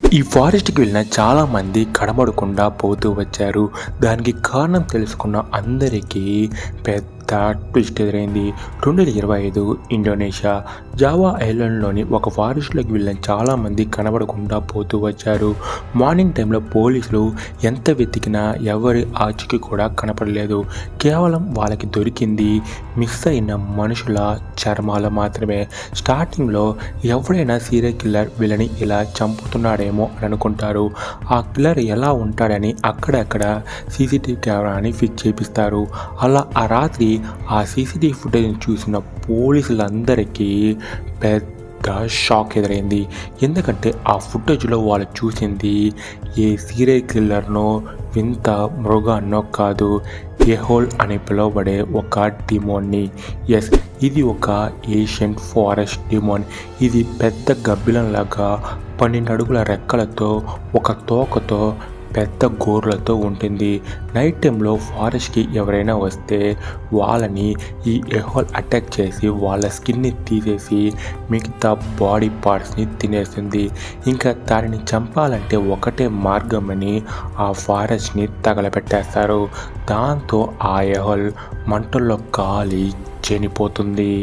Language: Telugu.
ఈ ఫారెస్ట్‌కి వెళ్ళిన చాలామంది కనబడకుండా పోతూ వచ్చారు. దానికి కారణం తెలుసుకున్న అందరికీ పెద్ద ట్విస్ట్ ఎదురైంది. 2025 ఇండోనేషియా జావా ఐలాండ్‌లోని ఒక ఫారెస్ట్‌లోకి వెళ్ళిన చాలామంది కనబడకుండా పోతూ వచ్చారు. మార్నింగ్ టైంలో పోలీసులు ఎంత వెతికినా ఎవరి ఆచూకీ కూడా కనపడలేదు. కేవలం వాళ్ళకి దొరికింది మిస్ అయిన మనుషుల చర్మాలు మాత్రమే. స్టార్టింగ్‌లో ఎవరైనా సీరియల్ కిల్లర్ వీళ్ళని ఇలా చంపుతున్నాడేమో అని అనుకుంటారు. ఆ కిల్లర్ ఎలా ఉంటాడని అక్కడక్కడ సీసీటీవీ కెమెరాని ఫిక్స్ చేపిస్తారు. అలా ఆ రాత్రి ఆ సీసీటీవీ ఫుటేజ్ని చూసిన పోలీసులందరికీ పెద్ద షాక్ ఎదురైంది. ఎందుకంటే ఆ ఫుటేజ్లో వాళ్ళు చూసింది ఏ సీరియల్ కిల్లర్నో వింత మృగాన్నో కాదు, ఎహోల్ అని పిలువబడే ఒక డిమోన్ని. ఎస్, ఇది ఒక ఏషియన్ ఫారెస్ట్ డిమోన్. ఇది పెద్ద గబ్బిలంలాగా 12 అడుగుల రెక్కలతో, ఒక తోకతో, పెద్ద గోర్లతో ఉంటుంది. నైట్ టైంలో ఫారెస్ట్కి ఎవరైనా వస్తే వాళ్ళని ఈ ఎహోల్ అటాక్ చేసి వాళ్ళ స్కిన్ని తీసేసి మిగతా బాడీ పార్ట్స్ని తినేస్తుంది. ఇంకా దానిని చంపాలంటే ఒకటే మార్గమని ఆ ఫారెస్ట్ని తగలబెట్టేస్తారు. దాంతో ఆ ఎహోల్ మంటల్లో కాలి చనిపోతుంది.